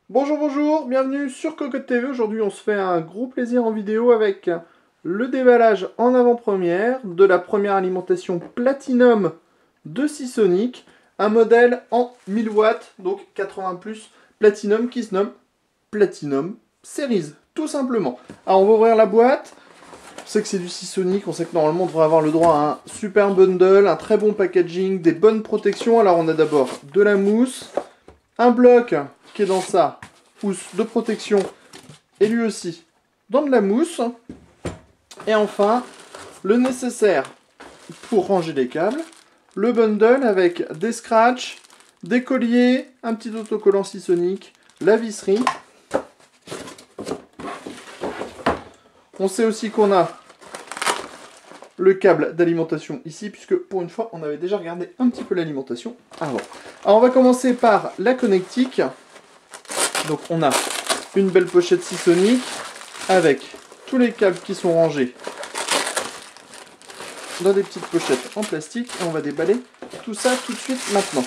Bonjour, bonjour, bienvenue sur Cocotte TV. Aujourd'hui, on se fait un gros plaisir en vidéo avec le déballage en avant-première de la première alimentation Platinum de Seasonic, un modèle en 1000 watts, donc 80 plus Platinum qui se nomme Platinum Series, tout simplement. Alors, on va ouvrir la boîte. On sait que c'est du Seasonic, on sait que normalement on devrait avoir le droit à un super bundle, un très bon packaging, des bonnes protections. Alors, on a d'abord de la mousse, un bloc qui est dans sa housse de protection et lui aussi dans de la mousse. Et enfin, le nécessaire pour ranger les câbles, le bundle avec des scratchs, des colliers, un petit autocollant Seasonic, la visserie. On sait aussi qu'on a le câble d'alimentation ici, puisque pour une fois, on avait déjà regardé un petit peu l'alimentation avant. Alors, on va commencer par la connectique. Donc, on a une belle pochette Seasonic avec tous les câbles qui sont rangés dans des petites pochettes en plastique. Et on va déballer tout ça tout de suite maintenant.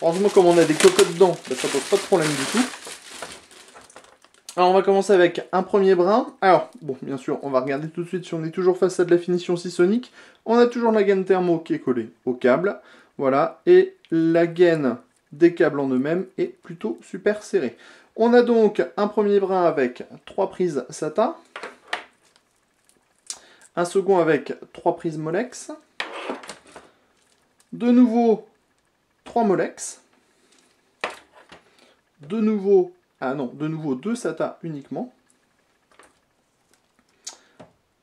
Heureusement, comme on a des cocottes dedans, ça pose pas de problème du tout. Alors, on va commencer avec un premier brin. Alors, bon, bien sûr, on va regarder tout de suite si on est toujours face à de la finition Seasonic. On a toujours la gaine thermo qui est collée au câble. Voilà, et la gaine des câbles en eux-mêmes est plutôt super serrée. On a donc un premier brin avec 3 prises SATA. Un second avec 3 prises Molex. De nouveau, 3 Molex. De nouveau 2 SATA uniquement.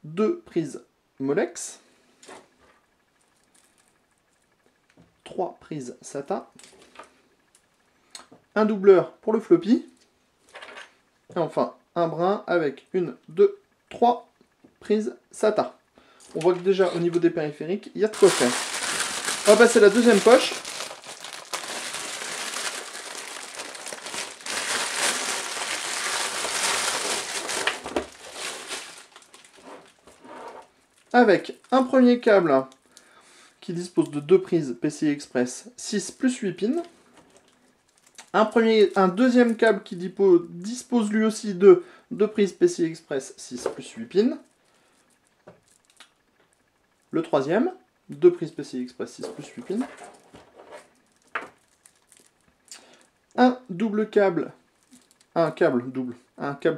2 prises Molex. 3 prises SATA. Un doubleur pour le floppy. Et enfin, un brin avec 1, 2, 3 prises SATA. On voit que déjà au niveau des périphériques, il y a de quoi faire. On va passer à la deuxième poche. Avec un premier câble qui dispose de 2 prises PCI Express 6 plus 8 pins. Un deuxième câble qui dispose lui aussi de 2 prises PCI Express 6 plus 8 pins. Le troisième, 2 prises PCI Express 6 plus 8 pins. Un câble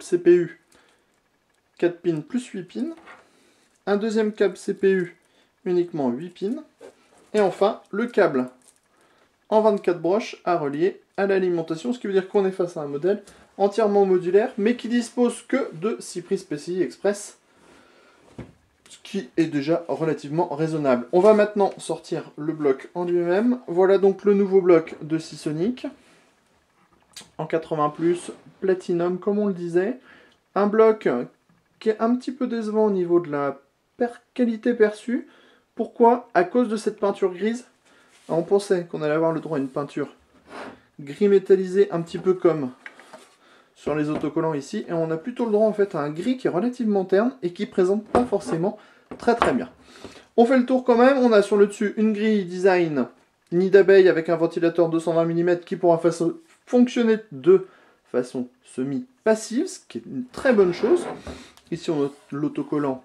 CPU 4 pins plus 8 pins. Un deuxième câble CPU uniquement 8 pins. Et enfin, le câble en 24 broches à relier à l'alimentation, ce qui veut dire qu'on est face à un modèle entièrement modulaire, mais qui dispose que de 6 prises PCI Express, ce qui est déjà relativement raisonnable. On va maintenant sortir le bloc en lui-même. Voilà donc le nouveau bloc de Seasonic, en 80+, Platinum comme on le disait. Un bloc qui est un petit peu décevant au niveau de la qualité perçue. Pourquoi? À cause de cette peinture grise. Alors, on pensait qu'on allait avoir le droit à une peinture gris métallisé, un petit peu comme sur les autocollants ici, et on a plutôt le droit en fait à un gris qui est relativement terne et qui présente pas forcément très bien. On fait le tour quand même. On a sur le dessus une grille design nid d'abeille avec un ventilateur 220 mm qui pourra fonctionner de façon semi-passive, ce qui est une très bonne chose. Ici on a l'autocollant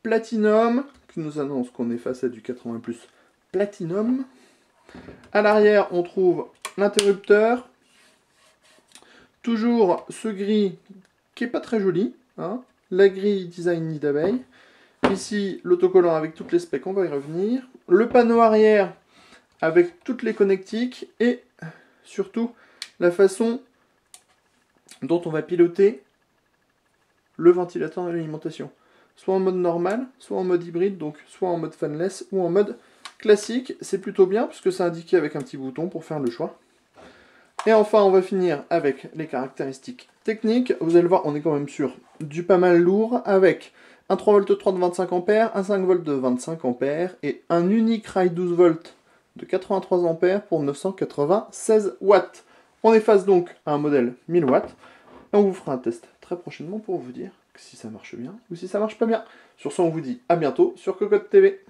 Platinum qui nous annonce qu'on est face à du 80+ Platinum. À l'arrière, on trouve l'interrupteur. Toujours ce gris qui est pas très joli. Hein. La grille design nid d'abeille. Ici, l'autocollant avec toutes les specs, on va y revenir. Le panneau arrière avec toutes les connectiques. Et surtout, la façon dont on va piloter le ventilateur de l'alimentation. Soit en mode normal, soit en mode hybride, donc soit en mode fanless ou en mode classique. C'est plutôt bien puisque c'est indiqué avec un petit bouton pour faire le choix. Et enfin, on va finir avec les caractéristiques techniques. Vous allez le voir, on est quand même sur du pas mal lourd avec un 3V3 de 25 A, un 5V de 25 A et un unique rail 12V de 83 A pour 996 watts. On est face donc à un modèle 1000 watts. Et on vous fera un test très prochainement pour vous dire si ça marche bien ou si ça marche pas bien. Sur ce, on vous dit à bientôt sur Cocotte TV.